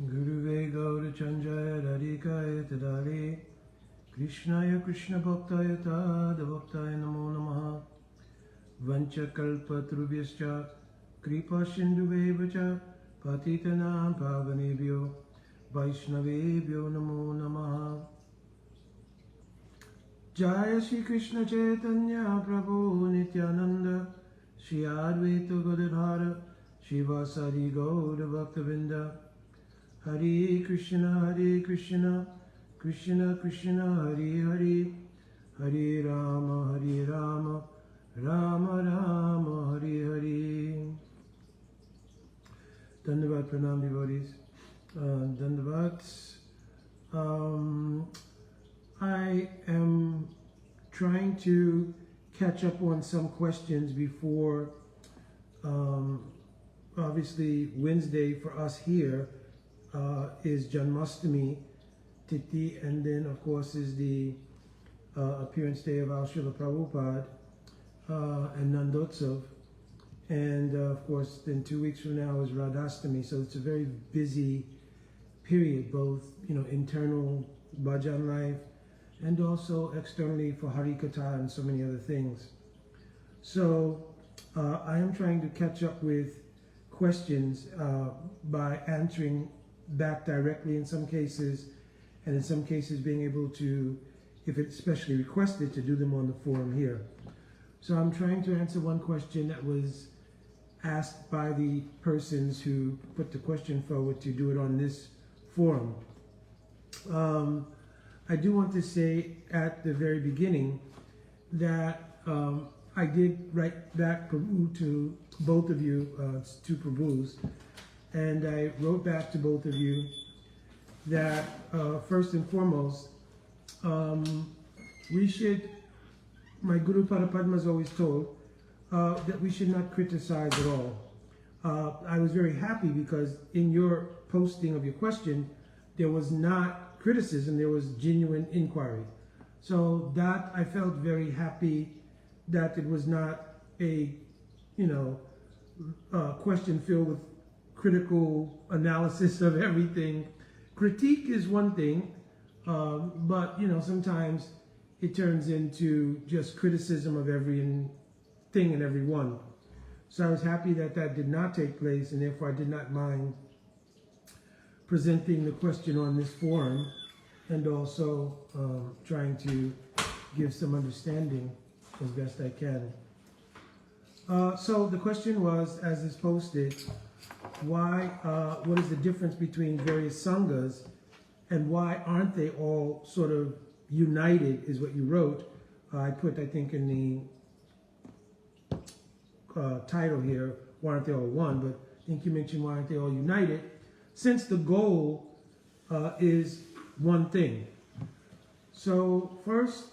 Guruve Gaura Chanjaya Radhikaya Tadali Krishnaya Krishna Bhaktaya Tada Bhaktaya Namo Namaha Vancha Kalpa Trubhyascha Kripa Sindhuvevacha Patitanam Pavanebhyo Vaishnavebhyo Namo Namaha Jaya Shri Krishna Chaitanya Prabhu Nityananda Shri Advaita Gadadhara Shivasari Gaura Bhaktavinda Hare Krishna, Krishna Krishna, Hare Hare, Hare Rama, Rama Rama, Hare Hare. Dandavat Pranam devotees. Dandavat. I am trying to catch up on some questions before, obviously Wednesday for us here. Is Janmashtami Tithi, and then of course is the appearance day of our Srila Prabhupada and Nandotsav, and of course then 2 weeks from now is Radhastami, so it's a very busy period, both internal bhajan life and also externally for Harikatha and so many other things. So I am trying to catch up with questions by answering back directly in some cases, and in some cases being able to, if it's especially requested, to do them on the forum here. So I'm trying to answer one question that was asked by the persons who put the question forward to do it on this forum. I do want to say at the very beginning that I did write back Prabhu to both of you, two Prabhus, and I wrote back to both of you that first and foremost, we should, my Guru Parapadma has always told, that we should not criticize at all. I was very happy because in your posting of your question, there was not criticism, there was genuine inquiry. So that I felt very happy that it was not a, question filled with critical analysis of everything. Critique is one thing, but sometimes it turns into just criticism of everything and everyone. So I was happy that that did not take place, and therefore I did not mind presenting the question on this forum, and also trying to give some understanding as best I can. So the question was, as is posted, what is the difference between various sangas, and why aren't they all sort of united, is what you wrote. I put, I think, in the title here, why aren't they all one, but I think you mentioned why aren't they all united, since the goal is one thing. So first,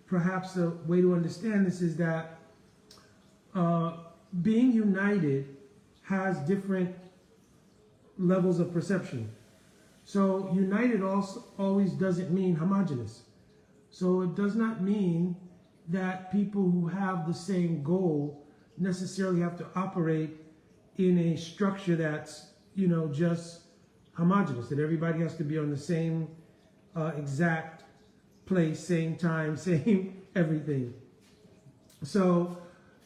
perhaps a way to understand this is that being united has different levels of perception. So united also always doesn't mean homogeneous. So it does not mean that people who have the same goal necessarily have to operate in a structure that's, just homogeneous, that everybody has to be on the same exact place, same time, same everything. So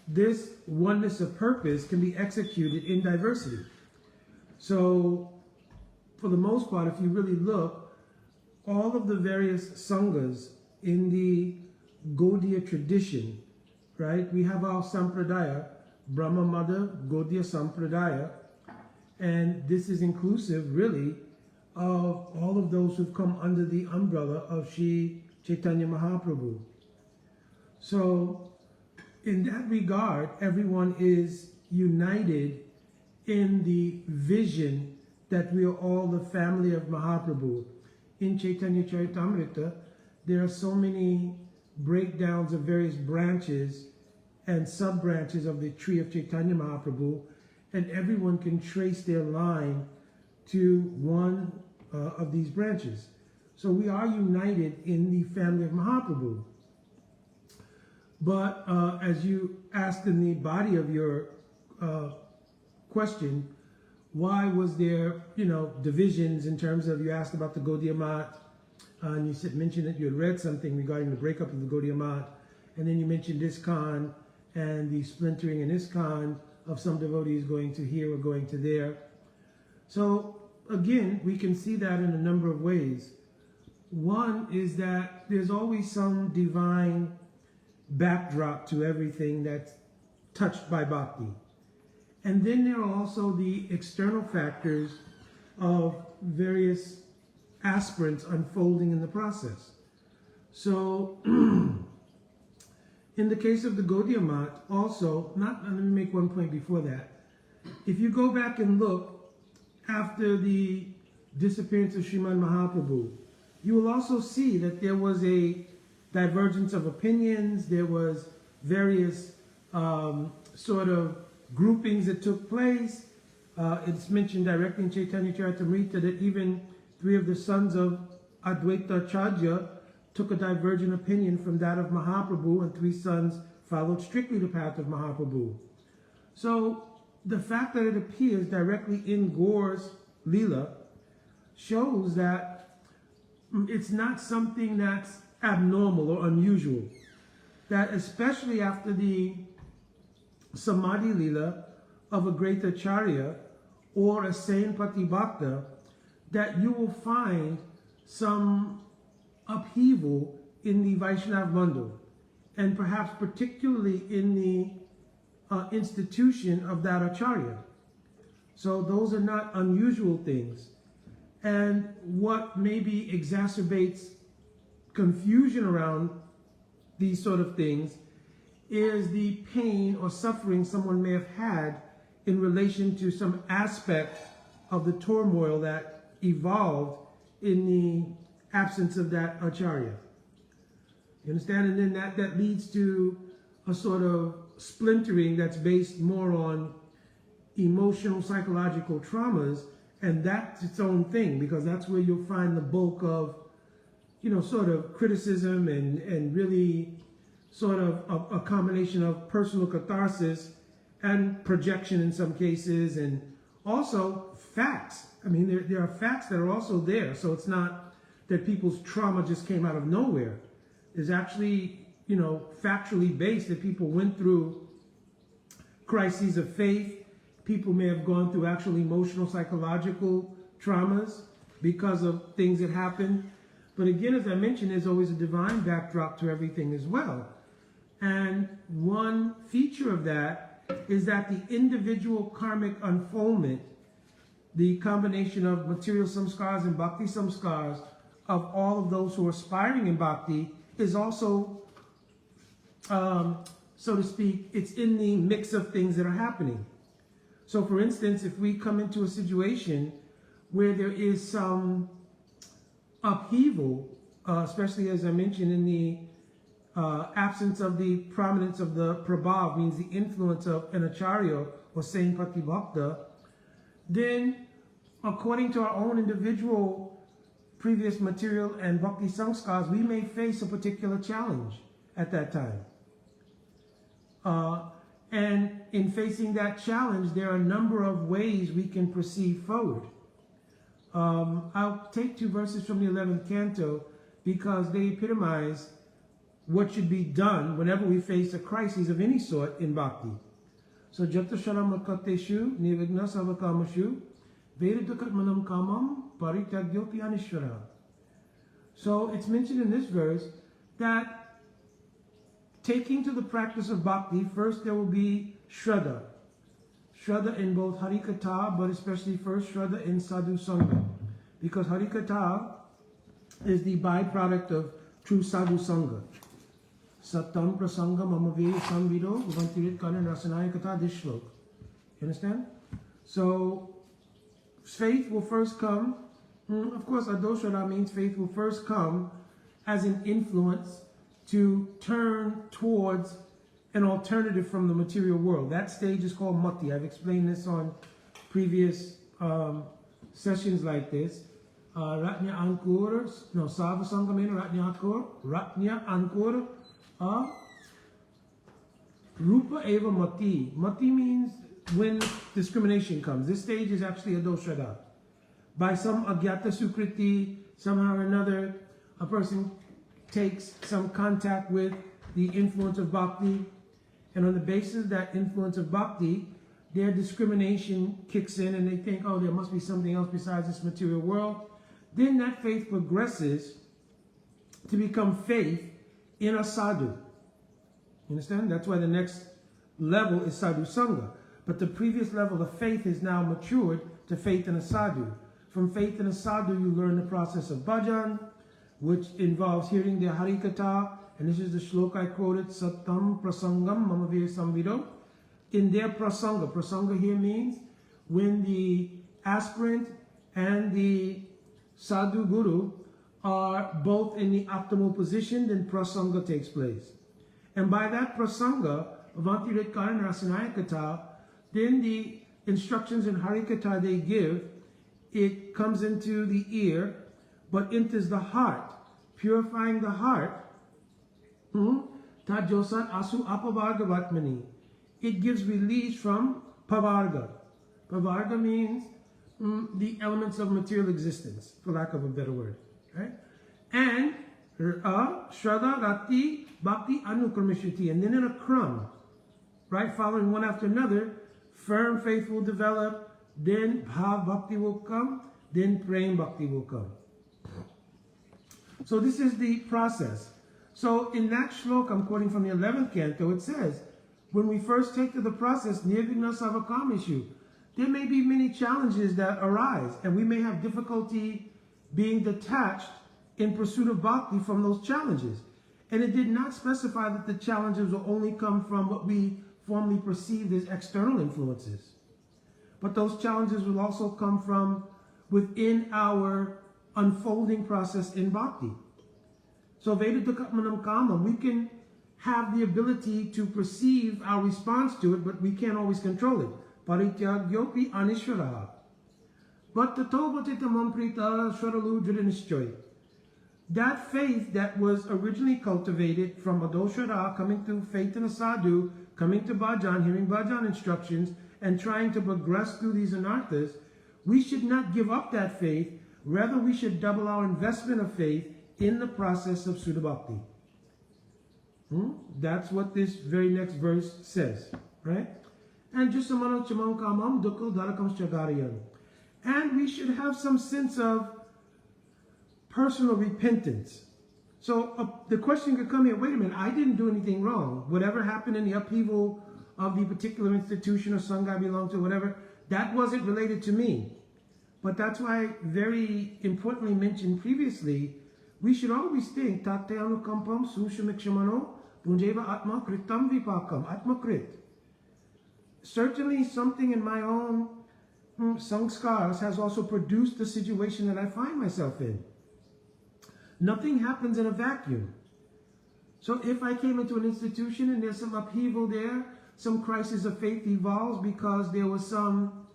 this oneness of purpose can be executed in diversity. So for the most part, if you really look, all of the various sangas in the Gaudiya tradition, right? We have our Sampradaya, Brahma Mother Gaudiya Sampradaya, and this is inclusive really of all of those who've come under the umbrella of Sri Chaitanya Mahaprabhu. So in that regard, everyone is united in the vision that we are all the family of Mahaprabhu. In Chaitanya Charitamrita, there are so many breakdowns of various branches and sub-branches of the tree of Chaitanya Mahaprabhu, and everyone can trace their line to one of these branches. So we are united in the family of Mahaprabhu. But as you asked in the body of your question, why was there, divisions in terms of, you asked about the Gaudiya Math, and you mentioned that you had read something regarding the breakup of the Gaudiya Math, and then you mentioned ISKCON and the splintering in ISKCON of some devotees going to here or going to there. So again, we can see that in a number of ways. One is that there's always some divine backdrop to everything that's touched by bhakti. And then there are also the external factors of various aspirants unfolding in the process. So in the case of the Gaudiya Math, also, let me make one point before that. If you go back and look after the disappearance of Srimad Mahaprabhu, you will also see that there was a divergence of opinions. There was various sort of groupings that took place. It's mentioned directly in Chaitanya Charitamrita that even 3 of the sons of Advaita Acharya took a divergent opinion from that of Mahaprabhu, and 3 sons followed strictly the path of Mahaprabhu. So the fact that it appears directly in Gaur's Leela shows that it's not something that's abnormal or unusual. That especially after the Samadhi Leela of a great Acharya or a sane Patibhakta, that you will find some upheaval in the Vaishnav Mandal, and perhaps particularly in the institution of that Acharya. So those are not unusual things. And what maybe exacerbates confusion around these sort of things is the pain or suffering someone may have had in relation to some aspect of the turmoil that evolved in the absence of that Acharya. You understand? And then that leads to a sort of splintering that's based more on emotional, psychological traumas, and that's its own thing, because that's where you'll find the bulk of, sort of criticism and really sort of a combination of personal catharsis and projection in some cases, and also facts. I mean, there are facts that are also there. So it's not that people's trauma just came out of nowhere. There's actually, factually based that people went through crises of faith. People may have gone through actual emotional, psychological traumas because of things that happened. But again, as I mentioned, there's always a divine backdrop to everything as well. And one feature of that is that the individual karmic unfoldment, the combination of material samskars and bhakti samskars of all of those who are aspiring in bhakti, is also, so to speak, it's in the mix of things that are happening. So for instance, if we come into a situation where there is some upheaval, especially as I mentioned in the absence of the prominence of the prabhav, means the influence of an acharya or sane patibhakta, then according to our own individual previous material and bhakti samskars, we may face a particular challenge at that time. And in facing that challenge, there are a number of ways we can proceed forward. I'll take 2 verses from the 11th canto because they epitomize what should be done whenever we face a crisis of any sort in bhakti. So, Jata Sharam Makateshu, Nirvigna Savakamashu, Vedadukat Manam Kamam, Paritagyopi Anishvara. So, it's mentioned in this verse that taking to the practice of bhakti, first there will be Shraddha. Shraddha in both Harikatha, but especially first Shraddha in Sadhu Sangha. Because Harikatha is the byproduct of true Sadhu Sangha. Satam Prasanga Mamave Samvido Bhavantirit Karan Rasanaya Katha, this shlok. You understand? So, faith will first come. Of course, Adoshara means faith will first come as an influence to turn towards an alternative from the material world. That stage is called Mati. I've explained this on previous sessions like this. Ratnya Ankur, no, Sava Sangamena, Ratnya Ankur, Rupa Eva Mati. Mati means when discrimination comes. This stage is actually a doshada. By some agyata sukriti, somehow or another, a person takes some contact with the influence of bhakti, and on the basis of that influence of bhakti, their discrimination kicks in and they think, oh, there must be something else besides this material world. Then that faith progresses to become faith in a sadhu. You understand? That's why the next level is sadhu sangha. But the previous level of faith is now matured to faith in a sadhu. From faith in a sadhu, you learn the process of bhajan, which involves hearing the harikatha, and this is the shloka I quoted, Satam prasangam mamavir samvido. In their prasanga, prasanga here means when the aspirant and the sadhu guru are both in the optimal position, then prasanga takes place. And by that prasanga, Avanti Ritkara and Rasanayakata, then the instructions in harikatha they give, it comes into the ear, but enters the heart, purifying the heart. Tajosat asu apavarga vatmani. It gives release from pavarga. Pavarga means the elements of material existence, for lack of a better word. Right? And Shraddha, Rati, Bhakti, Anukramishati. And then in a crumb, right, following one after another, firm faith will develop, then Bhav Bhakti will come, then Prem Bhakti will come. So this is the process. So in that shloka, I'm quoting from the 11th canto, it says, when we first take to the process, Nirvigna Savakamishu, there may be many challenges that arise, and we may have difficulty being detached in pursuit of bhakti from those challenges. And it did not specify that the challenges will only come from what we formerly perceived as external influences. But those challenges will also come from within our unfolding process in bhakti. So Vedadakatmanam Kamam, we can have the ability to perceive our response to it, but we can't always control it. Parityagyopi anishvaraha. But the Tovatita Prita Sharalu Judinishchoy. That faith that was originally cultivated from Adoshara, coming through faith in a sadhu, coming to bhajan, hearing bhajan instructions, and trying to progress through these anarthas, we should not give up that faith. Rather, we should double our investment of faith in the process of Sudha Bhakti. That's what this very next verse says, right? And just and we should have some sense of personal repentance. So the question could come here, wait a minute, I didn't do anything wrong. Whatever happened in the upheaval of the particular institution or sangha I belong to, whatever, that wasn't related to me. But that's why I very importantly mentioned previously, we should always think, Tatyanu kampam sushamikshmano punjeva atma kritam vipakam, atma krit. Certainly something in my own sanskars has also produced the situation that I find myself in. Nothing happens in a vacuum. So if I came into an institution and there's some upheaval there, some crisis of faith evolves because there was some,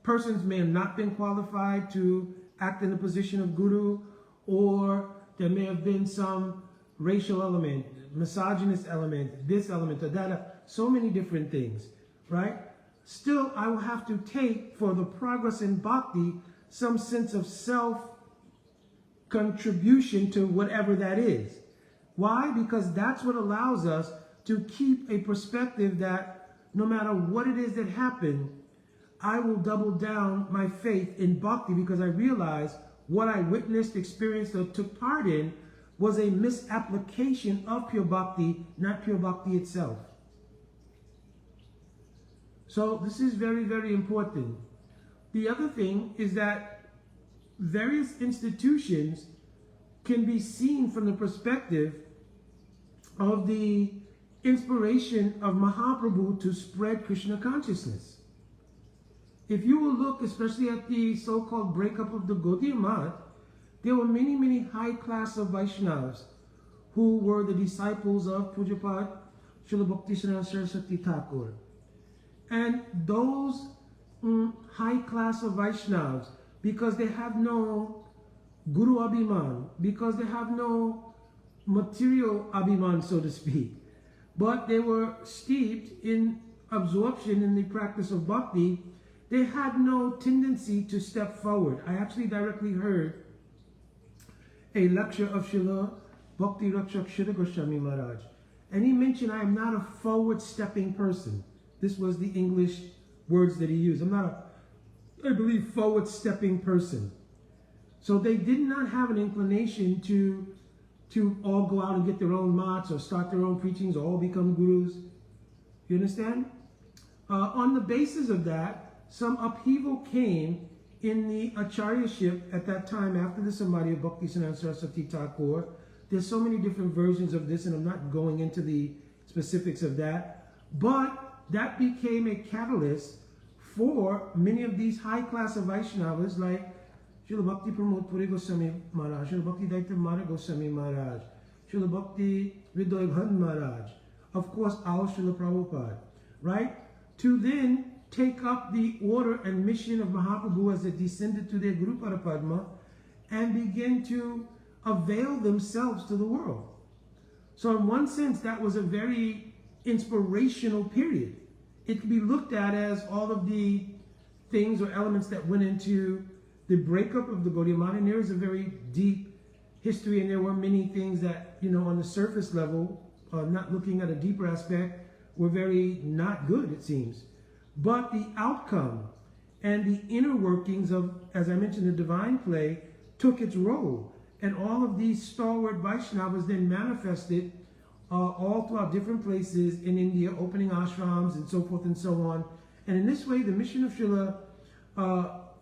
persons may have not been qualified to act in the position of guru, or there may have been some racial element, misogynist element, this element, or that, so many different things, right? Still, I will have to take, for the progress in bhakti, some sense of self-contribution to whatever that is. Why? Because that's what allows us to keep a perspective that no matter what it is that happened, I will double down my faith in bhakti because I realize what I witnessed, experienced, or took part in was a misapplication of pure bhakti, not pure bhakti itself. So this is very, very important. The other thing is that various institutions can be seen from the perspective of the inspiration of Mahaprabhu to spread Krishna consciousness. If you will look especially at the so-called breakup of the Gaudiya Math, there were many, many high class of Vaishnavas who were the disciples of Pujapad Srila Bhaktisarana Saraswati Thakur. And those high class of Vaishnavas, because they have no Guru Abhiman, because they have no material Abhiman, so to speak, but they were steeped in absorption in the practice of bhakti. They had no tendency to step forward. I actually directly heard a lecture of Srila Bhakti Rakshak Shri Goswami Maharaj, and he mentioned, I am not a forward-stepping person. This was the English words that he used. I'm not a, I believe, forward-stepping person. So they did not have an inclination to all go out and get their own mats or start their own preachings or all become gurus. You understand? On the basis of that, some upheaval came in the acharyaship at that time after the Samadhi of Bhaktisiddhanta Saraswati Thakur. There's so many different versions of this, and I'm not going into the specifics of that. But that became a catalyst for many of these high-class Vaishnavas like Srila Bhakti Pramod Puri Goswami Maharaj, Srila Bhakti Daita Mara Goswami Maharaj, Srila Bhakti Vidoy Bhan Maharaj, of course our Srila Prabhupada, right? To then take up the order and mission of Mahaprabhu as they descended to their Guru Parapadma and begin to avail themselves to the world. So in one sense, that was a very inspirational period. It can be looked at as all of the things or elements that went into the breakup of the Gaudiya Math, and there is a very deep history, and there were many things that, on the surface level, not looking at a deeper aspect, were very not good, it seems. But the outcome and the inner workings of, as I mentioned, the divine play took its role. And all of these stalwart Vaishnavas then manifested all throughout different places in India, opening ashrams and so forth and so on. And in this way, the mission of Srila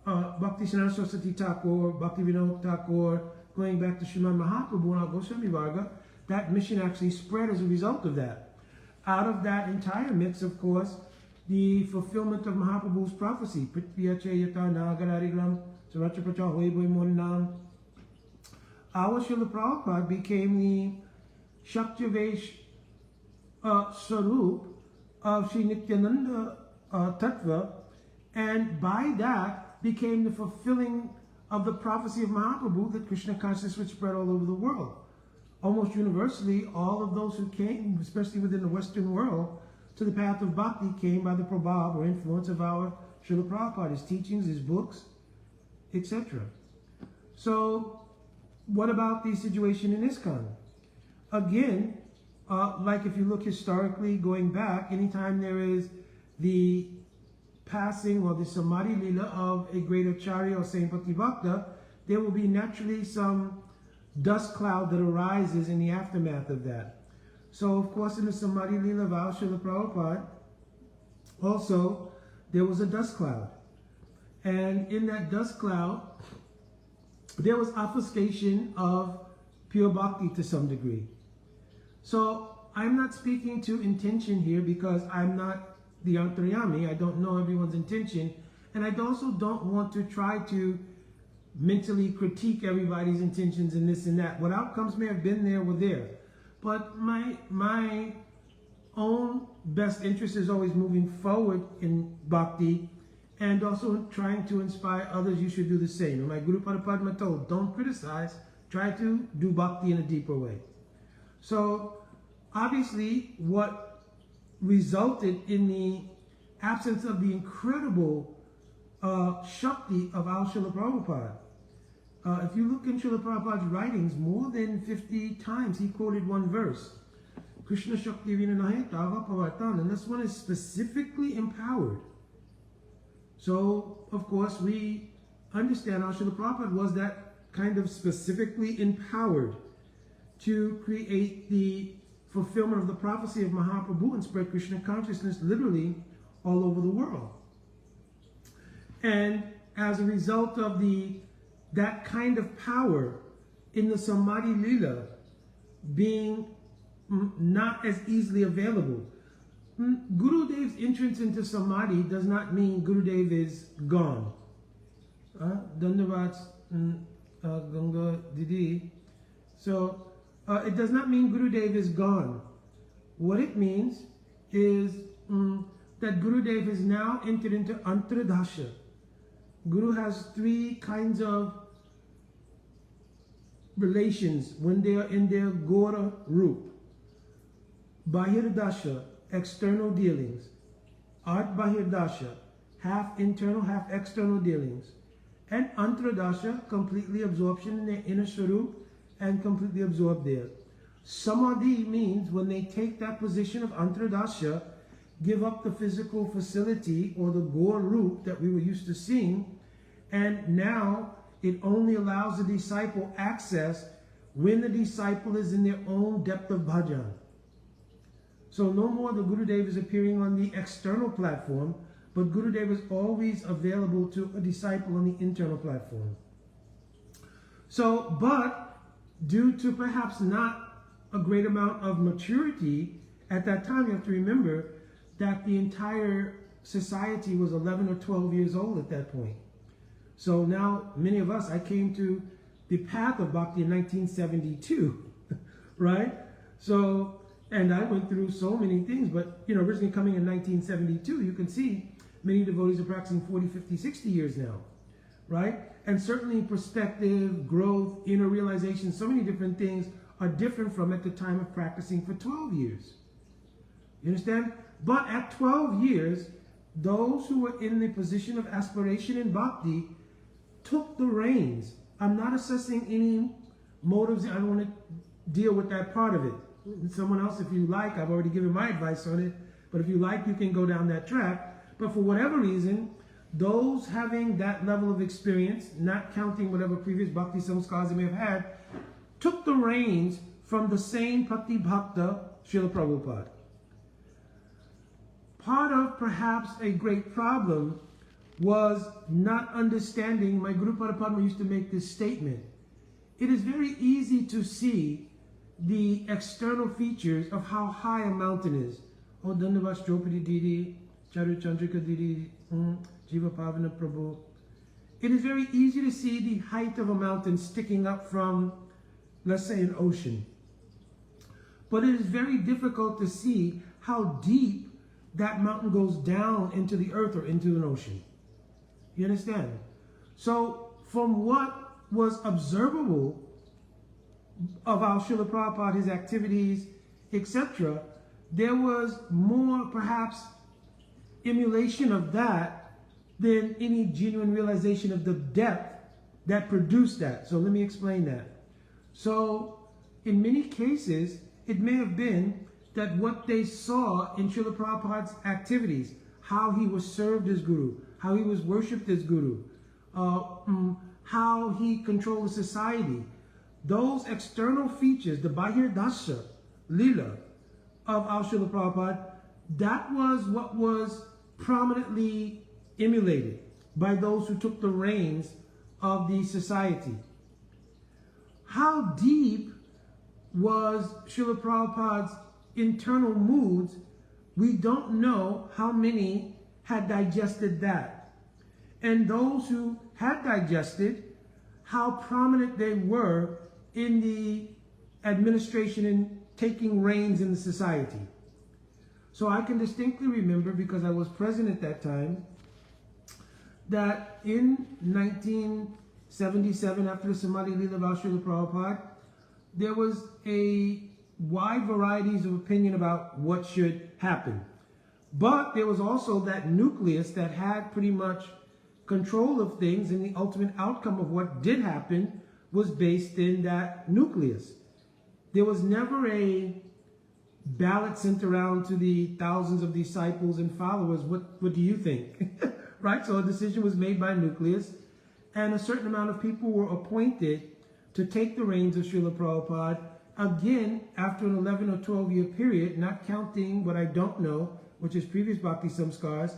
Bhaktisiddhanta Saraswati Thakur, Bhaktivinoda Thakur, going back to Srimad Mahaprabhu and our Goswami Varga, that mission actually spread as a result of that. Out of that entire mix, of course, the fulfillment of Mahaprabhu's prophecy, our Srila Prabhupada became the Shaktivesh Sarup of Sri Nityananda Tattva, and by that became the fulfilling of the prophecy of Mahaprabhu that Krishna consciousness would spread all over the world. Almost universally, all of those who came, especially within the Western world, to the path of bhakti came by the prabhav or influence of our Srila Prabhupada, his teachings, his books, etc. So, what about the situation in ISKCON? Again, like if you look historically, going back, anytime there is the passing or the Samadhi Lila of a great Acharya or Saint Bhakti-Bhakta, there will be naturally some dust cloud that arises in the aftermath of that. So, of course, in the Samadhi Lila of our Srila Prabhupada, also, there was a dust cloud. And in that dust cloud, there was obfuscation of pure bhakti to some degree. So, I'm not speaking to intention here because I'm not the Antaryami. I don't know everyone's intention. And I also don't want to try to mentally critique everybody's intentions and this and that. What outcomes may have been there were there. But my own best interest is always moving forward in bhakti and also trying to inspire others. You should do the same. And my Guru Parapadma told, don't criticize, try to do bhakti in a deeper way. So obviously what resulted in the absence of the incredible Shakti of our Srila Prabhupada. If you look in Srila Prabhupada's writings, more than 50 times he quoted one verse. Krishna Shakti Vinanahe Tava Pavartan, and this one is specifically empowered. So, of course, we understand how Srila Prabhupada was that kind of specifically empowered to create the fulfillment of the prophecy of Mahaprabhu and spread Krishna consciousness literally all over the world. And as a result of that kind of power in the Samadhi Lila being not as easily available, Gurudev's entrance into Samadhi does not mean Gurudev is gone. Dandavad Ganga Didi. So it does not mean Gurudev is gone. What it means is that Gurudev has now entered into Antradasha. Guru has three kinds of relations when they are in their Gora Roop. Bahirdasha, external dealings. Art Bahirdasha, half internal, half external dealings. And Antradasha, completely absorption in their inner swarup and completely absorbed there. Samadhi means when they take that position of Antradasha, give up the physical facility or the gore root that we were used to seeing, and now it only allows the disciple access when the disciple is in their own depth of bhajan. So no more the Gurudev is appearing on the external platform, but Gurudev is always available to a disciple on the internal platform. So, but due to perhaps not a great amount of maturity at that time, you have to remember that the entire society was 11 or 12 years old at that point. So now many of us, I came to the path of Bhakti in 1972, right? So, and I went through so many things, but originally coming in 1972, you can see many devotees are practicing 40, 50, 60 years now, right? And certainly perspective, growth, inner realization, so many different things are different from at the time of practicing for 12 years. You understand? But at 12 years, those who were in the position of aspiration in bhakti took the reins. I'm not assessing any motives. I don't want to deal with that part of it. Someone else, if you like, I've already given my advice on it, but if you like, you can go down that track. But for whatever reason, those having that level of experience, not counting whatever previous bhakti samskars they may have had, took the reins from the same Bhakti Bhakta, Srila Prabhupada. Part of perhaps a great problem was not understanding. My Guru Padma used to make this statement. It is very easy to see the external features of how high a mountain is. Oh, Dandavas Draupadi Didi, Charu Chandrika Didi, Jiva Pavana Prabhu. It is very easy to see the height of a mountain sticking up from, let's say, an ocean. But it is very difficult to see how deep that mountain goes down into the earth or into an ocean. You understand? So from what was observable of our Srila Prabhupada, his activities, etc., there was more perhaps emulation of that than any genuine realization of the depth that produced that. So let me explain that. So in many cases, it may have been that what they saw in Srila Prabhupada's activities, how he was served as Guru, how he was worshipped as Guru, how he controlled the society, those external features, the Bahirdasha, Lila of our Srila Prabhupada, that was what was prominently emulated by those who took the reins of the society. How deep was Srila Prabhupada's internal moods? We don't know how many had digested that. And those who had digested, how prominent they were in the administration and taking reins in the society. So I can distinctly remember, because I was present at that time, that in 1977, after the Samadhi Leela of Srila Prabhupada, there was a wide varieties of opinion about what should happen. But there was also that nucleus that had pretty much control of things, and the ultimate outcome of what did happen was based in that nucleus. There was never a ballot sent around to the thousands of disciples and followers. What do you think? Right? So a decision was made by nucleus, and a certain amount of people were appointed to take the reins of Srila Prabhupada, again, after an 11 or 12 year period, not counting what I don't know, which is previous Bhakti Samskars.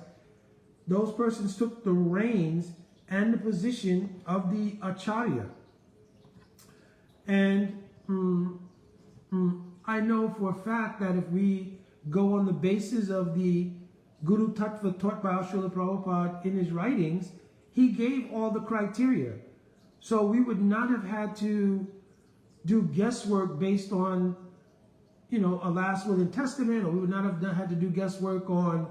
Those persons took the reins and the position of the Acharya. And I know for a fact that if we go on the basis of the Guru Tattva taught by Srila Prabhupada in his writings, he gave all the criteria. So we would not have had to do guesswork based on, a last will and testament, or we would not have had to do guesswork on,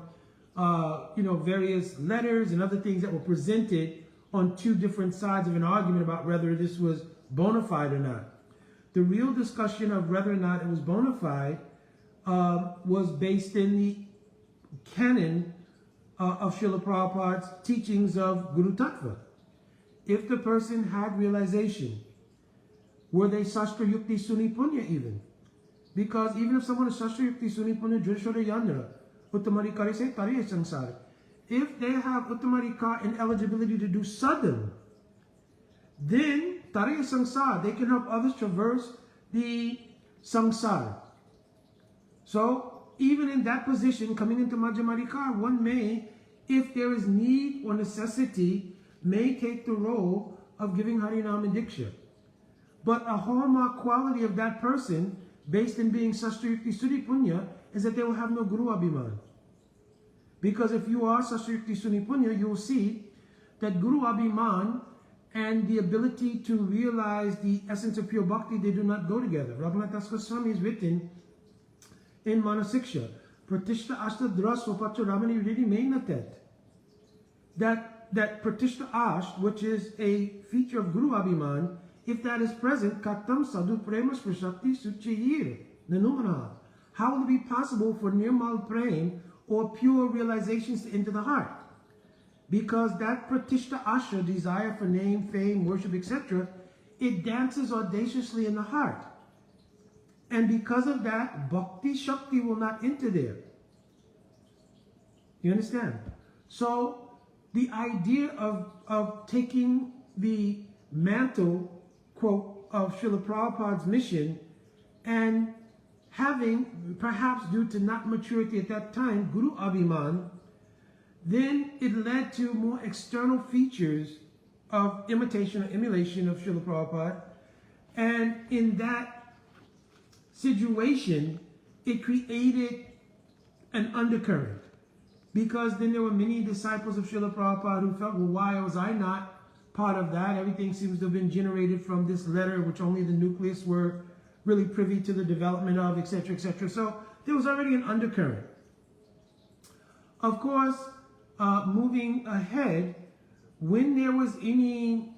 various letters and other things that were presented on two different sides of an argument about whether this was bona fide or not. The real discussion of whether or not it was bona fide was based in the canon of Srila Prabhupada's teachings of Guru Tattva. If the person had realization, were they Sastra Yukti Suni Punya even? Because even if someone is Sastra Yukti Suni Punya Drishora Yandra, Uttamarikari se Tariya Sangsara, if they have Uttamarika and eligibility to do sadhana, then Tariya Sangsara, they can help others traverse the Sangsara. So, even in that position, coming into Majjamarika, one may, if there is need or necessity, may take the role of giving Harinam and Diksha. But a hallmark quality of that person, based in being Sastra Yukti Suni Punya, is that they will have no Guru Abhiman. Because if you are Sastra Yukti Suni Punya, you will see that Guru Abhiman and the ability to realize the essence of pure bhakti, they do not go together. Raghunath Das Goswami has written in Manasiksha, Pratishta Ashta Dras Vapacho Ramani Ridi Meinatet, that Pratishta Asht, which is a feature of Guru Abhiman, if that is present, Katam Sadhu Prema Sprashakti Suchiyir Nanumana. How will it be possible for Nirmal Prem or pure realizations to enter the heart? Because that Pratishta Asha, desire for name, fame, worship, etc., it dances audaciously in the heart. And because of that, Bhakti Shakti will not enter there. You understand? So, the idea of taking the mantle, quote, of Srila Prabhupada's mission and having, perhaps due to not maturity at that time, Guru Abhiman, then it led to more external features of imitation or emulation of Srila Prabhupada. And in that situation, it created an undercurrent. Because then there were many disciples of Srila Prabhupada who felt, well, why was I not part of that? Everything seems to have been generated from this letter, which only the nucleus were really privy to the development of, etc., etc. So there was already an undercurrent. Of course, moving ahead, when there was any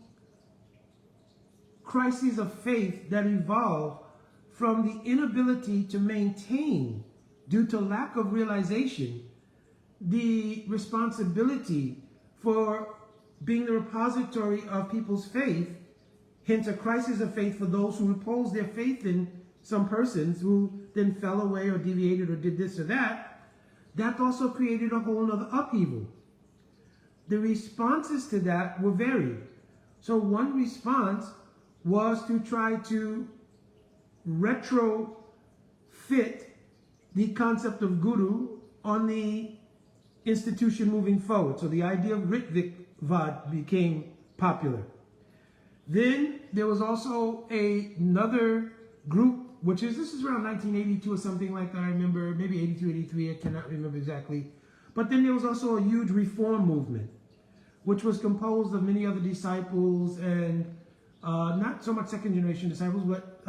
crises of faith that evolved from the inability to maintain, due to lack of realization, the responsibility for being the repository of people's faith, hence a crisis of faith for those who reposed their faith in some persons who then fell away or deviated or did this or that, that also created a whole other upheaval. The responses to that were varied. So one response was to try to retrofit the concept of Guru on the institution moving forward. So the idea of Ritvik Vad became popular. Then there was also another group, this is around 1982 or something like that, I remember, maybe 82, 83, I cannot remember exactly. But then there was also a huge reform movement, which was composed of many other disciples and not so much second generation disciples, but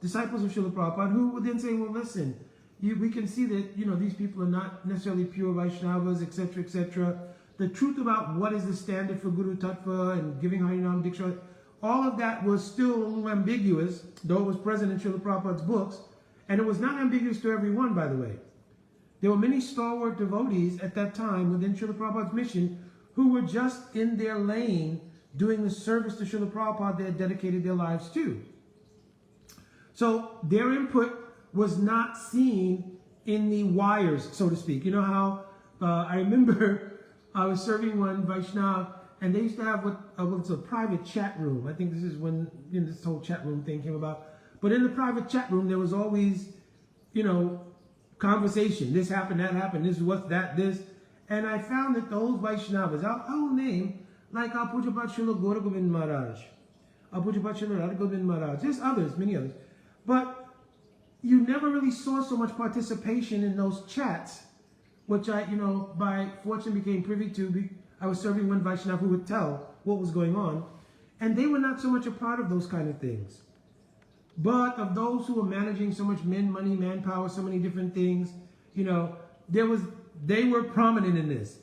disciples of Srila Prabhupada, who would then say, well, listen, we can see that, these people are not necessarily pure Vaishnavas, etc., etc. The truth about what is the standard for Guru Tattva and giving Harinam Diksha, all of that was still a little ambiguous, though it was present in Srila Prabhupada's books, and it was not ambiguous to everyone, by the way. There were many stalwart devotees at that time within Srila Prabhupada's mission who were just in their lane doing the service to Srila Prabhupada they had dedicated their lives to. So their input was not seen in the wires, so to speak. You know how I remember I was serving one Vaishnav, and they used to have what's a private chat room. I think this is when this whole chat room thing came about. But in the private chat room, there was always, conversation. This happened, that happened, this is what's that, this. And I found that those Vaishnavas, I'll name, like Our Pujapat Srila Gaura Govind Maharaj, Our Pujapat Srila Radha Govind Maharaj, there's others, many others. But you never really saw so much participation in those chats, which I, by fortune became privy to. I was serving one Vaishnav who would tell what was going on, and they were not so much a part of those kind of things. But of those who were managing so much men, money, manpower, so many different things, they were prominent in this.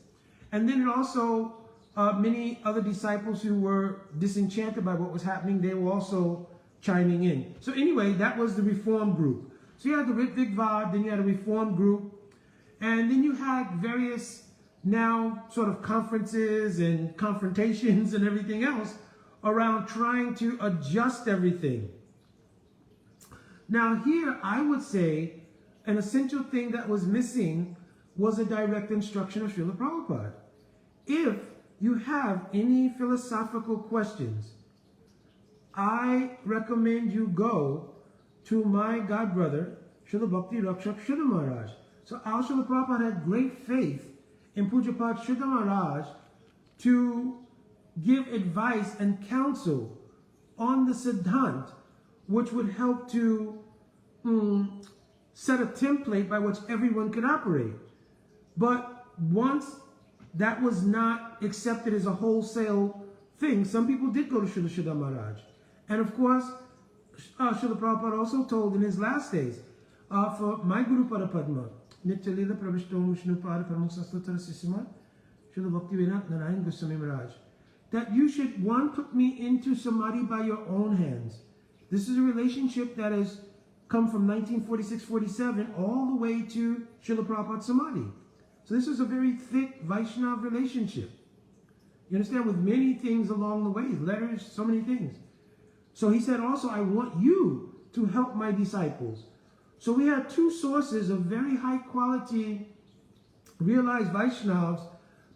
And then also many other disciples who were disenchanted by what was happening, they were also chiming in. So anyway, that was the reform group. So you had the Ritvik Vad, then you had a reform group, and then you had various now sort of conferences and confrontations and everything else around trying to adjust everything. Now here, I would say an essential thing that was missing was a direct instruction of Srila Prabhupada. If you have any philosophical questions, I recommend you go to my godbrother, Srila Bhakti Rakshak Shuddha Maharaj. So our Srila Prabhupada had great faith in Pujapad Shuddha Maharaj to give advice and counsel on the Siddhant, which would help to set a template by which everyone could operate. But once that was not accepted as a wholesale thing, some people did go to Srila Shuddha Maharaj. And of course, Srila Prabhupada also told in his last days, for my Guru Parapadma, Nityalila Pravishtom Vishnupada Paramuksastatra Sisima, Srila Bhaktivinoda Narayan Goswami Maharaj, that you should, one, put me into samadhi by your own hands. This is a relationship that has come from 1946-47 all the way to Srila Prabhupada Samadhi. So this is a very thick Vaishnava relationship. You understand, with many things along the way, letters, so many things. So he said also, I want you to help my disciples. So we had two sources of very high quality realized Vaishnavas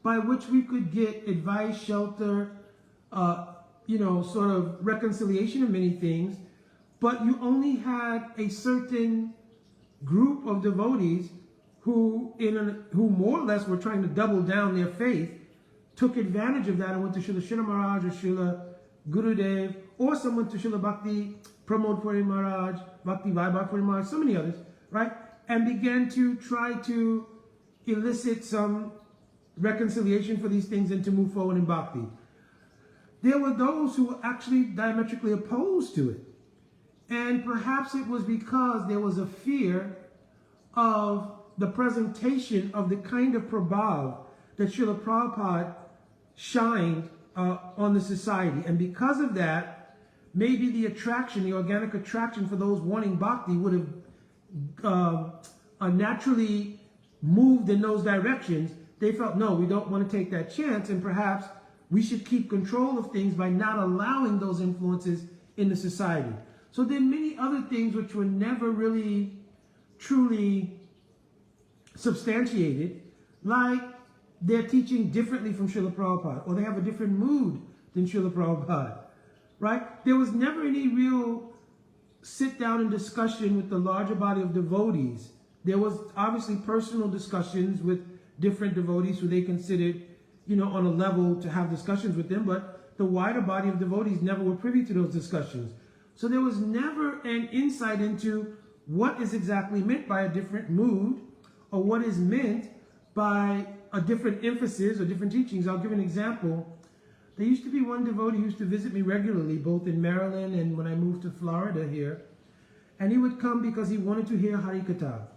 by which we could get advice, shelter, sort of reconciliation of many things. But you only had a certain group of devotees who more or less were trying to double down their faith, took advantage of that and went to Srila Srila Maharaj or Srila Gurudev, or someone to Srila Bhakti Pramod Puri Maharaj, Bhakti Vaibhav Puri Maharaj, so many others, right? And began to try to elicit some reconciliation for these things and to move forward in Bhakti. There were those who were actually diametrically opposed to it. And perhaps it was because there was a fear of the presentation of the kind of prabhav that Srila Prabhupada shined on the society. And because of that, maybe the attraction, the organic attraction for those wanting bhakti would have naturally moved in those directions. They felt, no, we don't want to take that chance, and perhaps we should keep control of things by not allowing those influences in the society. So there are many other things which were never really truly substantiated, like they're teaching differently from Srila Prabhupada, or they have a different mood than Srila Prabhupada, right? There was never any real sit down and discussion with the larger body of devotees. There was obviously personal discussions with different devotees who they considered, on a level to have discussions with them, but the wider body of devotees never were privy to those discussions. So there was never an insight into what is exactly meant by a different mood, or what is meant by a different emphasis or different teachings. I'll give an example. There used to be one devotee who used to visit me regularly, both in Maryland and when I moved to Florida here. And he would come because he wanted to hear Harikatha.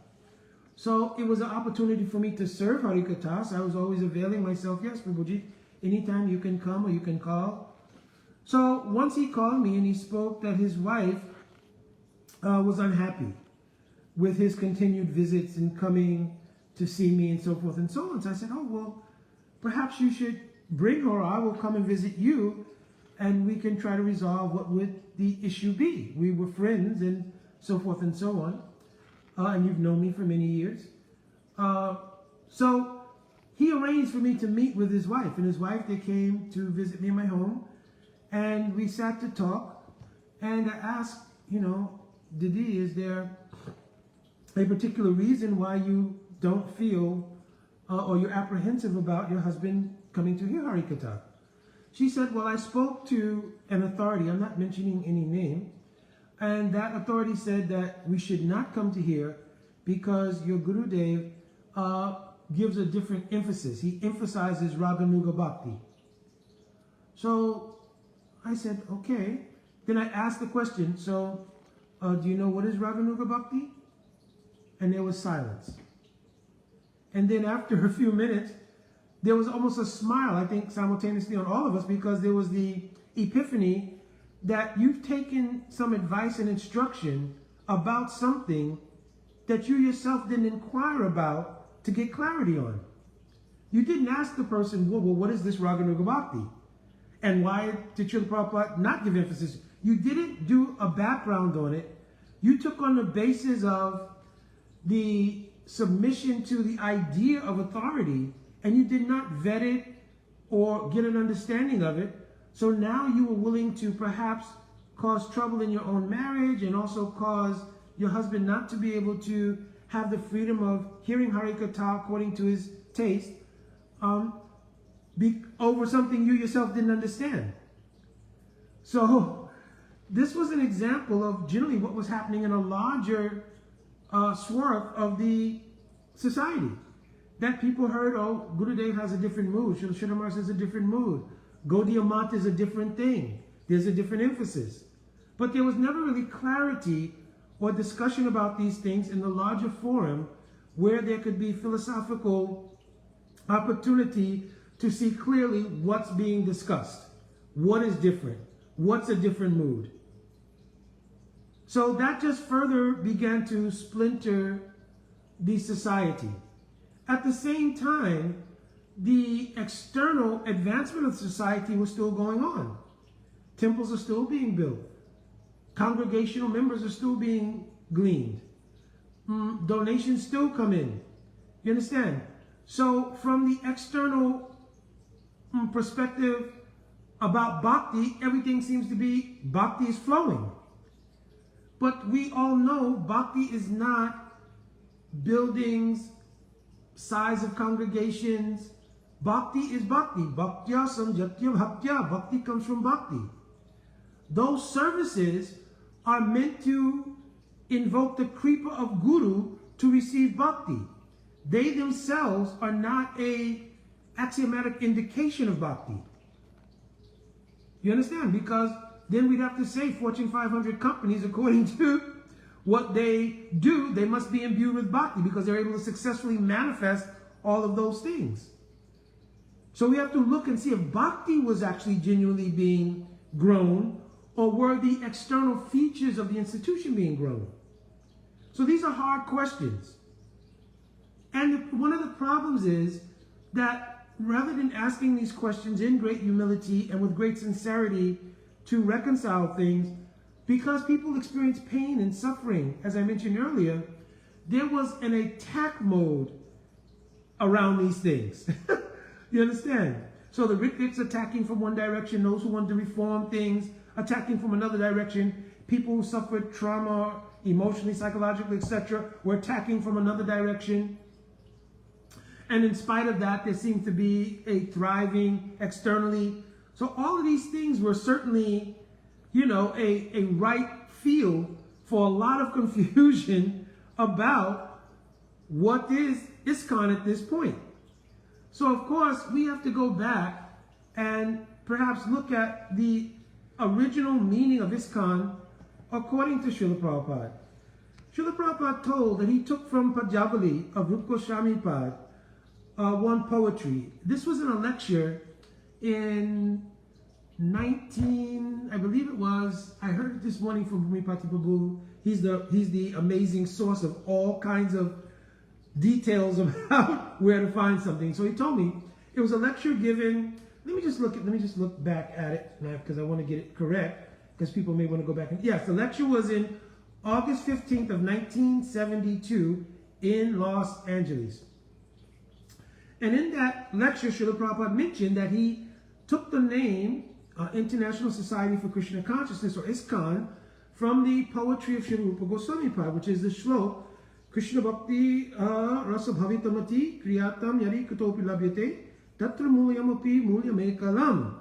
So it was an opportunity for me to serve Harikatha. So I was always availing myself, yes, Prabhuji, anytime you can come or you can call. So once he called me and he spoke that his wife was unhappy with his continued visits and coming to see me and so forth and so on. So I said, oh, well, perhaps you should bring her, or I will come and visit you, and we can try to resolve what would the issue be. We were friends and so forth and so on. And you've known me for many years. So he arranged for me to meet with his wife. And his wife, they came to visit me in my home. And we sat to talk. And I asked, Didi, is there a particular reason why you don't feel or you're apprehensive about your husband coming to hear Harikatha? She said, well, I spoke to an authority. I'm not mentioning any name. And that authority said that we should not come to here because your Gurudev gives a different emphasis. He emphasizes Raganuga Bhakti. So I said, okay. Then I asked the question, so do you know what is Raganuga Bhakti? And there was silence. And then after a few minutes, there was almost a smile, I think, simultaneously on all of us, because there was the epiphany that you've taken some advice and instruction about something that you yourself didn't inquire about to get clarity on. You didn't ask the person, well, what is this Raganuga Bhakti? And why did Srila Prabhupada not give emphasis? You didn't do a background on it. You took on the basis of the submission to the idea of authority, and you did not vet it or get an understanding of it. So now you were willing to perhaps cause trouble in your own marriage and also cause your husband not to be able to have the freedom of hearing Harikatha according to his taste over something you yourself didn't understand. So this was an example of generally what was happening in a larger swath of the society. That people heard, oh, Gurudev has a different mood, Srila Maharaj has a different mood, Gaudiya Mat is a different thing, there's a different emphasis. But there was never really clarity or discussion about these things in the larger forum where there could be philosophical opportunity to see clearly what's being discussed, what is different, what's a different mood. So that just further began to splinter the society. At the same time, the external advancement of society was still going on. Temples are still being built. Congregational members are still being gleaned. Donations still come in. You understand? So from the external perspective about bhakti, everything seems to be bhakti is flowing. But we all know bhakti is not buildings, size of congregations. Bhakti is bhakti. Bhaktya samjatya bhaktya. Bhakti comes from bhakti. Those services are meant to invoke the kripa of Guru to receive bhakti. They themselves are not a axiomatic indication of bhakti. You understand? Because then we'd have to say Fortune 500 companies, according to what they do, they must be imbued with bhakti because they're able to successfully manifest all of those things. So we have to look and see if bhakti was actually genuinely being grown, or were the external features of the institution being grown? So these are hard questions. And one of the problems is that rather than asking these questions in great humility and with great sincerity to reconcile things, because people experience pain and suffering, as I mentioned earlier, there was an attack mode around these things. You understand? So the Ritviks attacking from one direction, those who want to reform things attacking from another direction, people who suffered trauma, emotionally, psychologically, etc., were attacking from another direction. And in spite of that, there seemed to be a thriving externally. So all of these things were certainly, you know, a right field for a lot of confusion about what is ISKCON at this point. So of course, we have to go back and perhaps look at the original meaning of ISKCON according to Srila Prabhupada. Srila Prabhupada told that he took from Pajavali of Rupa Goswami Pad one poetry. This was in a lecture in I believe it was, I heard it this morning from Bhumipati Prabhu. He's the amazing source of all kinds of details about where to find something. So he told me it was a lecture given. Let me just look back at it now because I want to get it correct, because people may want to go back and yes, the lecture was in August 15th of 1972 in Los Angeles. And in that lecture, Srila Prabhupada mentioned that he took the name International Society for Krishna Consciousness, or ISKCON, from the poetry of Srila Rupa Goswami Pad, which is the shlok, Krishna Bhakti Rasa Bhavitamati Kriyatam Yari Kutopi Labhyate Tatra Mulyamapi Mulyamekalam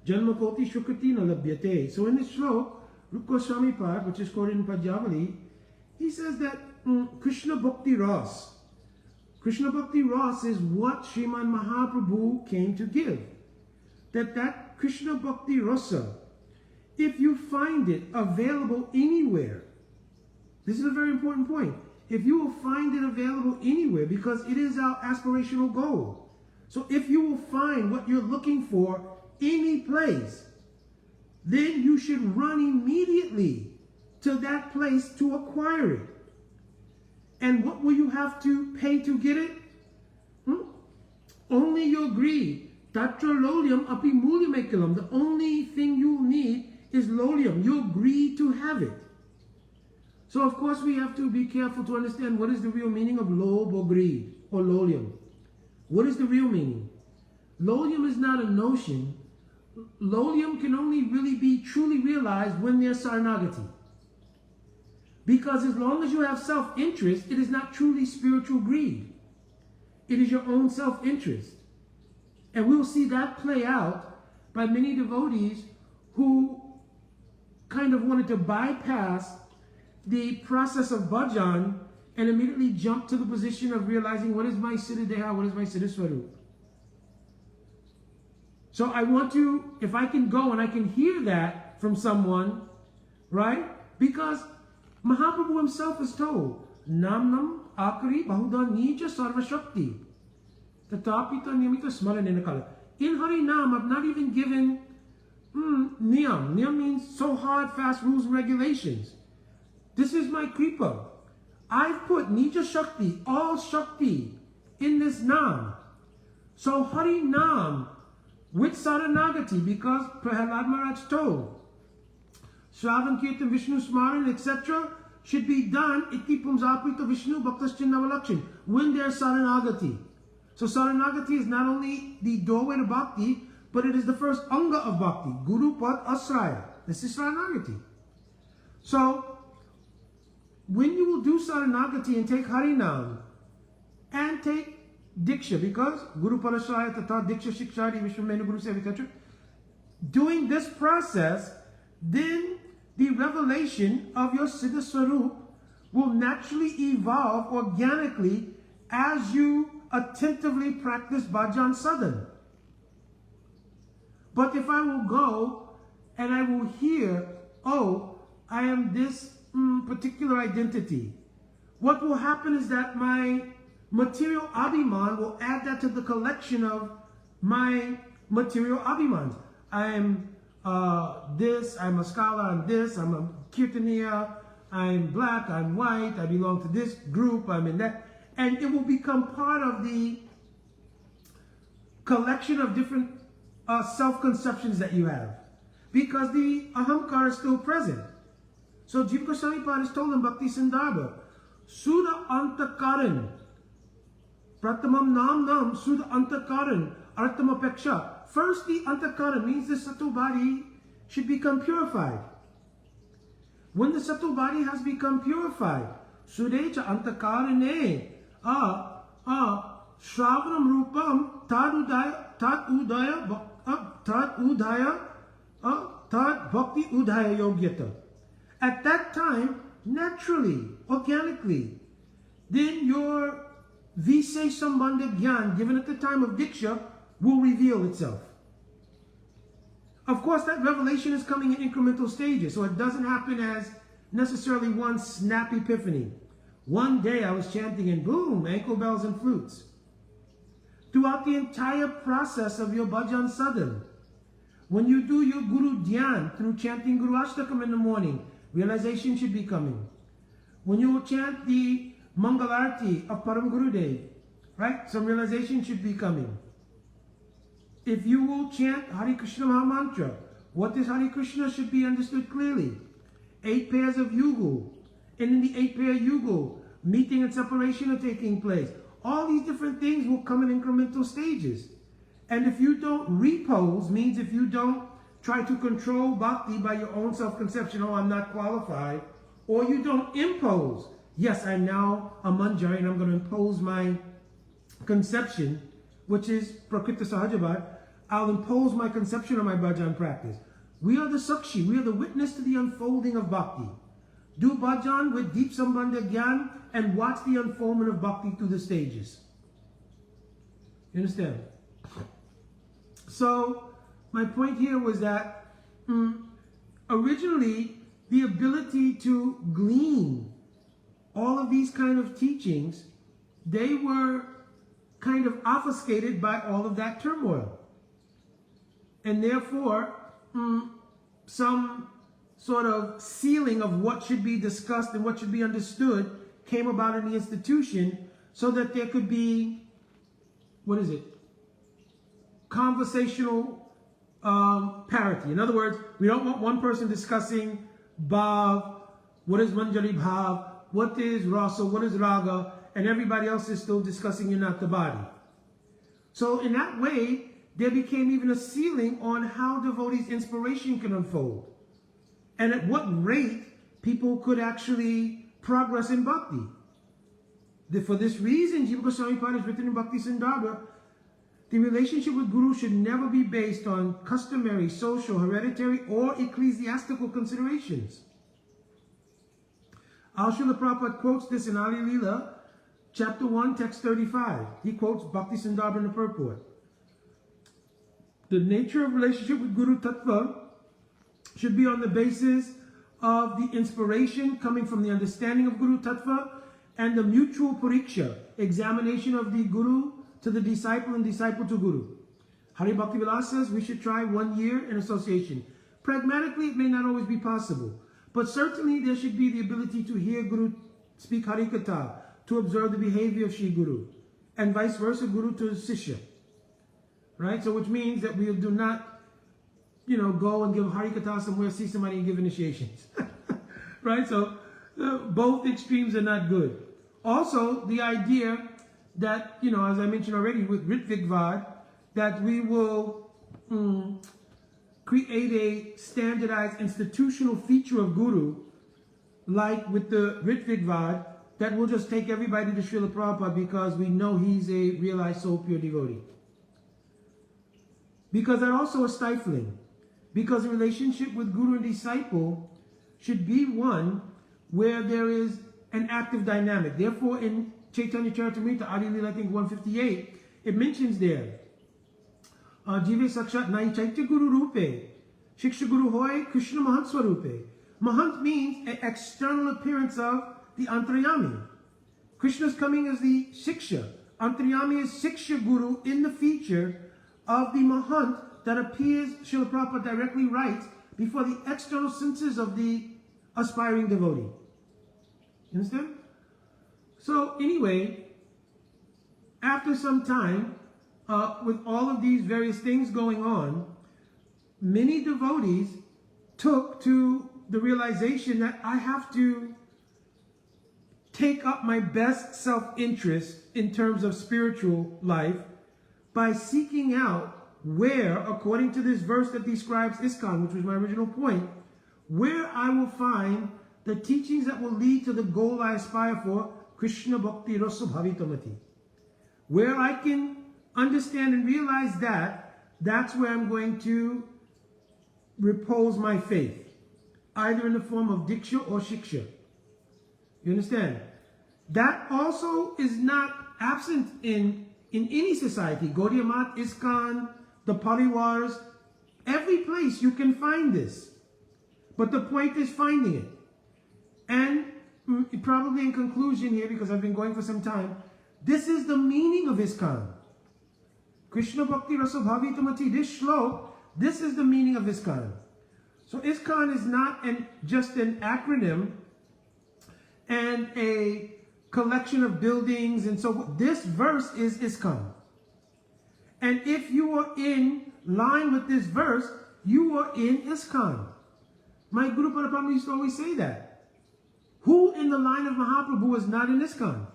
Janmakoti Shukriti Na Labhyate. So in this shlok, Rupa Goswami Pad, which is quoted in Pajavali, he says that Krishna Bhakti Ras. Krishna Bhakti Ras is what Sriman Mahaprabhu came to give. That Krishna Bhakti Rasa, if you find it available anywhere, this is a very important point. If you will find it available anywhere, because it is our aspirational goal. So if you will find what you're looking for any place, then you should run immediately to that place to acquire it. And what will you have to pay to get it? Only your greed. Tatra lolium api mulimekilam. The only thing you need is lolium. You agree to have it. So of course we have to be careful to understand what is the real meaning of lobe or greed or lolium. What is the real meaning? Lolium is not a notion. Lolium can only really be truly realized when there's saranagati. Because as long as you have self-interest, it is not truly spiritual greed. It is your own self-interest. And we will see that play out by many devotees who kind of wanted to bypass the process of bhajan and immediately jump to the position of realizing what is my siddha deha, what is my siddha swarup. So I want to, if I can go and I can hear that from someone, right? Because Mahaprabhu himself is told, Namnam akari bahuda nija sarva shakti. Tatapita niyamita smaranenakala. In Hari Nam, I've not even given niyam. Niyam means so hard, fast rules and regulations. This is my kripa. I've put nija shakti, all shakti, in this Nam. So Hari Nam, with Saranagati, because Prahalad Maharaj told, Shravan Kirtan Vishnu Smaran, etc., should be done iti pumsapita Vishnu Bhaktaschinavalakshin, when there's Saranagati. So Saranagati is not only the doorway to Bhakti, but it is the first anga of Bhakti, Guru Pad Asraya. This is Saranagati. So, when you will do Saranagati and take Harinam, and take Diksha, because Guru Parashraya Tata Diksha Shikshari Vishwamena Guru Seva, etc., doing this process, then the revelation of your Siddha Swarup will naturally evolve organically as you attentively practice Bhajan Sadhan. But if I will go and I will hear, oh, I am this particular identity, what will happen is that my material abhiman will add that to the collection of my material abhimans. I am this, I'm a scholar, I'm this, I'm a kirtaniya, I'm black, I'm white, I belong to this group, I'm in that. And it will become part of the collection of different self-conceptions that you have. Because the ahamkara is still present. So Jiva Goswami Pad is told in Bhakti Sandarbha, Sudha Antakaran, Pratamam Nam Nam, Sudha Antakaran, Artama Peksha. First, the Antakaran means the subtle body should become purified. When the subtle body has become purified, Sudecha Antakarane, Shravanam Rupam, Tad Bhakti Udaya Yogyata. At that time, naturally, organically, then your Visay Sambandha Gyan, given at the time of Diksha, will reveal itself. Of course, that revelation is coming in incremental stages, so it doesn't happen as necessarily one snap epiphany. One day I was chanting and boom, ankle bells and flutes. Throughout the entire process of your Bhajan Sadhan, when you do your Guru Dhyan through chanting Guru Ashtakam in the morning, realization should be coming. When you chant the Mangalarti of Param Gurudev, right, some realization should be coming. If you will chant Hare Krishna Mahamantra, what is Hare Krishna should be understood clearly. 8 pairs of Yugul, and in the 8-pair Yugul, meeting and separation are taking place. All these different things will come in incremental stages. And if you don't repose, means if you don't try to control bhakti by your own self-conception, oh, I'm not qualified, or you don't impose, yes, I'm now a manjari and I'm going to impose my conception, which is prakrita sahajabad, I'll impose my conception on my bhajan practice. We are the sakshi, we are the witness to the unfolding of bhakti. Do bhajan with deep sambandha gyan and watch the unfoldment of bhakti through the stages. You understand? So, my point here was that originally the ability to glean all of these kind of teachings, they were kind of obfuscated by all of that turmoil. And therefore, some sort of ceiling of what should be discussed and what should be understood came about in the institution so that there could be, conversational parity. In other words, we don't want one person discussing Bhav, what is Manjari Bhav, what is Rasa, what is Raga, and everybody else is still discussing Yunata Body. So in that way, there became even a ceiling on how devotees' inspiration can unfold and at what rate people could actually progress in bhakti. For this reason, Jiva Goswami Pad has written in Bhakti Sandarbha, the relationship with Guru should never be based on customary, social, hereditary, or ecclesiastical considerations. Srila Prabhupada quotes this in Ali Leela, chapter 1, text 35. He quotes Bhakti Sandarbha in the purport. The nature of relationship with Guru Tattva should be on the basis of the inspiration coming from the understanding of Guru Tattva and the mutual pariksha, examination of the Guru to the disciple and disciple to Guru. Hari Bhakti Vilas says we should try 1 year in association. Pragmatically, it may not always be possible, but certainly there should be the ability to hear Guru speak Harikatha, to observe the behavior of Shri Guru, and vice versa, Guru to Sishya. Right? So which means that we do not, go and give Harikatha somewhere, see somebody and give initiations. Right? So both extremes are not good. Also, the idea that, as I mentioned already with Ritvigvad, that we will create a standardized institutional feature of Guru, like with the Ritvigvad, that will just take everybody to Srila Prabhupada because we know he's a realized soul pure devotee. Because that also is stifling. Because a relationship with Guru and disciple should be one where there is an active dynamic. Therefore, in Chaitanya Charitamrita, Adi Leela, I think 158, it mentions there, Jive Sakshat Nai Chaitya Guru Rupe, Shiksha Guru Hoy, Krishna Mahant Swarupe. Mahant means an external appearance of the Antaryami. Krishna's coming as the Shiksha. Antaryami is Shiksha Guru in the feature of the Mahant that appears, Srila Prabhupada directly writes, before the external senses of the aspiring devotee. You understand? So anyway, after some time, with all of these various things going on, many devotees took to the realization that I have to take up my best self-interest in terms of spiritual life by seeking out where, according to this verse that describes ISKCON, which was my original point, where I will find the teachings that will lead to the goal I aspire for, Krishna Bhakti Rasa Bhavitamati. Where I can understand and realize that, that's where I'm going to repose my faith, either in the form of Diksha or Shiksha. You understand? That also is not absent in any society. Gaudiya Math, ISKCON, the Pariwars, every place you can find this. But the point is finding it. And probably in conclusion here, because I've been going for some time, this is the meaning of ISKCON. Krishna Bhakti Rasa Bhavitamati, this shlok, this is the meaning of ISKCON. So ISKCON is not just an acronym and a collection of buildings and so forth. This verse is ISKCON. And if you are in line with this verse, you are in ISKCON. My Guru Padapama used to always say that. Who in the line of Mahaprabhu is not in ISKCON?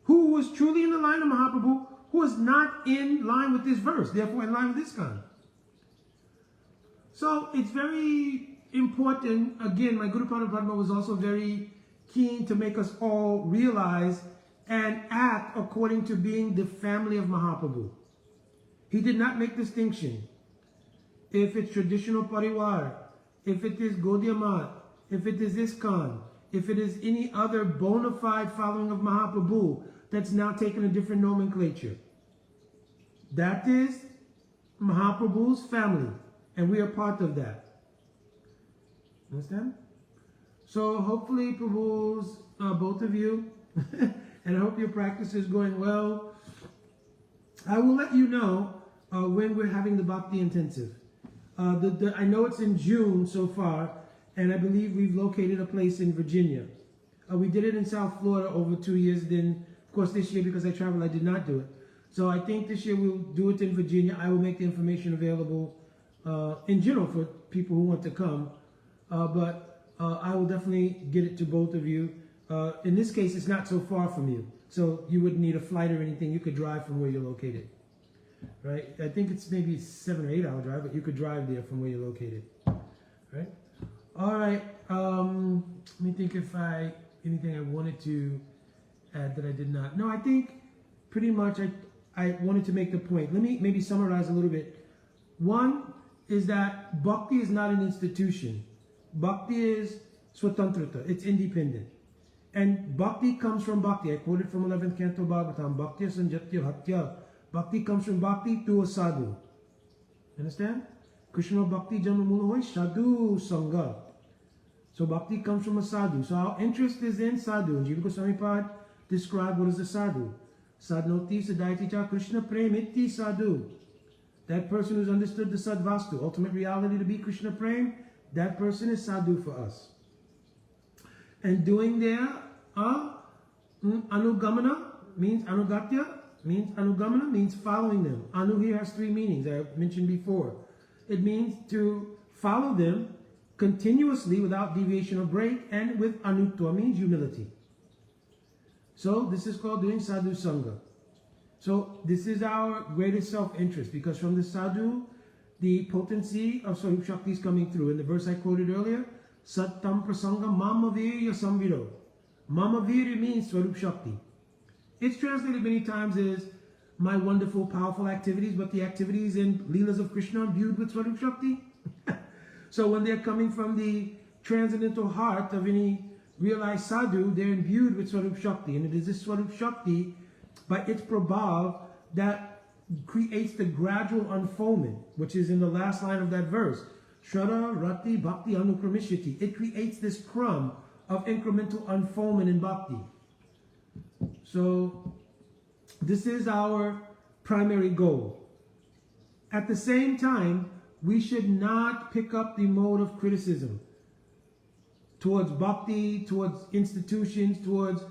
Who was truly in the line of Mahaprabhu, who is not in line with this verse, therefore in line with ISKCON? So it's very important. Again, my Guru Padapama was also very keen to make us all realize and act according to being the family of Mahaprabhu. He did not make distinction. If it's traditional parivar, if it is Gaudiya Math, if it is ISKCON, if it is any other bona fide following of Mahaprabhu that's now taken a different nomenclature. That is Mahaprabhu's family, and we are part of that. Understand? So hopefully, Prabhu's, both of you, and I hope your practice is going well. I will let you know when we're having the Bhakti Intensive. I know it's in June so far, And I believe we've located a place in Virginia. We did it in South Florida over 2 years. Then, of course, this year, because I traveled, I did not do it. So I think this year we'll do it in Virginia. I will make the information available in general for people who want to come. But I will definitely get it to both of you. In this case, it's not so far from you. So you wouldn't need a flight or anything. You could drive from where you're located. Right? I think it's maybe a 7 or 8 hour drive, but you could drive there from where you're located. Right? All right. Let me think if anything I wanted to add that I did not. No, I think pretty much I wanted to make the point. Let me maybe summarize a little bit. One is that Bhakti is not an institution. Bhakti is swatantrata. It's independent. And Bhakti comes from Bhakti. I quoted from 11th Canto Bhagavatam. Bhakti sanjatya hatya. Bhakti comes from Bhakti to a sadhu. Understand? Krishna Bhakti Janma Mula Hoy Sadhu Sangha. So Bhakti comes from a sadhu. So our interest is in sadhu. And Jiva Goswami Pad described what is a sadhu. Sadnoti Sadayati Cha Krishna Premitti Sadhu. That person who's understood the Sadvastu, ultimate reality to be Krishna Prem, that person is sadhu for us. And doing their anugamana means anugatya, means anugamana, means following them. Anu here has 3 meanings I mentioned before. It means to follow them continuously without deviation or break, and with anutva means humility. So this is called doing sadhu sangha. So this is our greatest self-interest, because from the sadhu, the potency of Swarup Shakti is coming through. In the verse I quoted earlier, Sattam Prasanga Mamavirya Samviro. Mamavirya means Swarup Shakti. It's translated many times as my wonderful, powerful activities, but the activities and leelas of Krishna are imbued with Swarup Shakti. So when they're coming from the transcendental heart of any realized sadhu, they're imbued with Swarup Shakti. And it is this Swarup Shakti, by its prabhav, that creates the gradual unfoldment, which is in the last line of that verse. Shraddha Rati Bhakti Anukramishiti. It creates this crumb of incremental unfoldment in bhakti. So this is our primary goal. At the same time, we should not pick up the mode of criticism towards bhakti, towards institutions, towards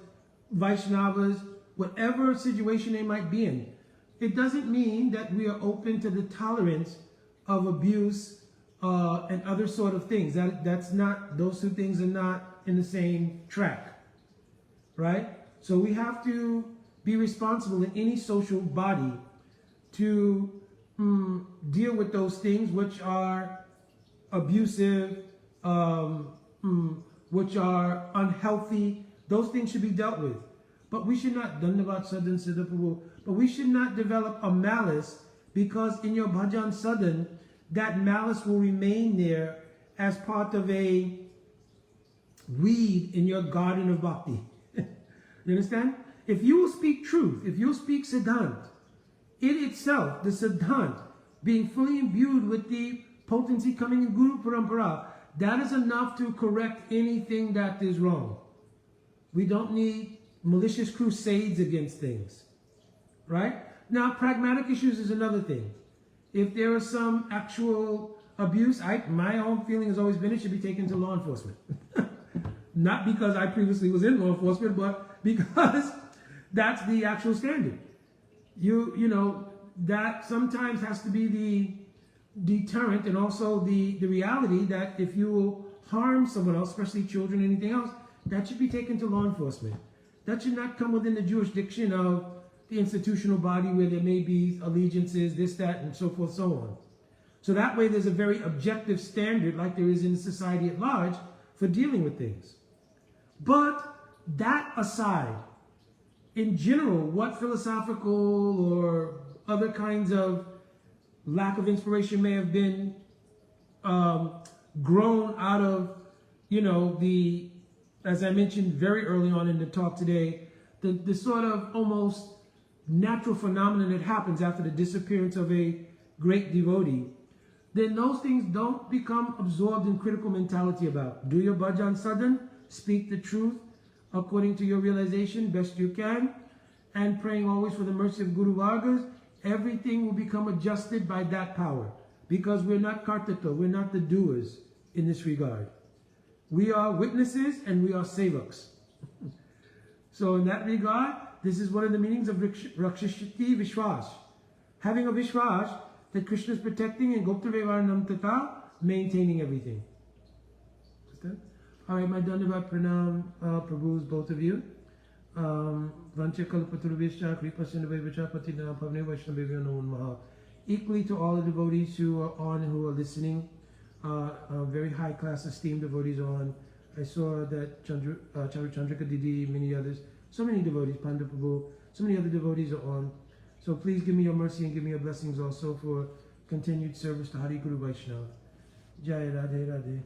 Vaishnavas, whatever situation they might be in. It doesn't mean that we are open to the tolerance of abuse and other sort of things. That's not, those two things are not in the same track, right? So we have to be responsible in any social body to deal with those things which are abusive, which are unhealthy. Those things should be dealt with. But we should not, but we should not develop a malice, because in your bhajan sadhan, that malice will remain there as part of a weed in your garden of bhakti. You understand? If you will speak truth, if you will speak siddhant, it itself, the siddhant, being fully imbued with the potency coming in Guru Parampara, that is enough to correct anything that is wrong. We don't need malicious crusades against things, right? Now, pragmatic issues is another thing. If there is some actual abuse, my own feeling has always been it should be taken to law enforcement. Not because I previously was in law enforcement, but because that's the actual standard. You know, that sometimes has to be the deterrent, and also the reality that if you harm someone else, especially children, anything else, that should be taken to law enforcement. That should not come within the jurisdiction of the institutional body where there may be allegiances, this, that, and so forth, so on. So that way there's a very objective standard, like there is in society at large, for dealing with things. But that aside, in general, what philosophical or other kinds of lack of inspiration may have been grown out of, you know, the, as I mentioned very early on in the talk today, the sort of almost natural phenomenon that happens after the disappearance of a great devotee, then those things don't become absorbed in critical mentality about. Do your bhajan sadhan, speak the truth according to your realization, best you can, and praying always for the mercy of Guru Vargas. Everything will become adjusted by that power, because we're not kartaka, we're not the doers in this regard. We are witnesses and we are sevaks. So in that regard, this is one of the meanings of Rakshashati Vishwas. Having a Vishwas that Krishna is protecting and Gopta Vevaranam Tata, maintaining everything. Alright, my Dandavat Pranam, Prabhus, both of you. Equally to all the devotees who are on and who are listening, very high class esteemed devotees on. I saw that Chandrika Didi, many others, so many devotees, Panda Prabhu, so many other devotees are on. So please give me your mercy and give me your blessings also for continued service to Hari Guru Vaishnava. Jai Radhe Radhe.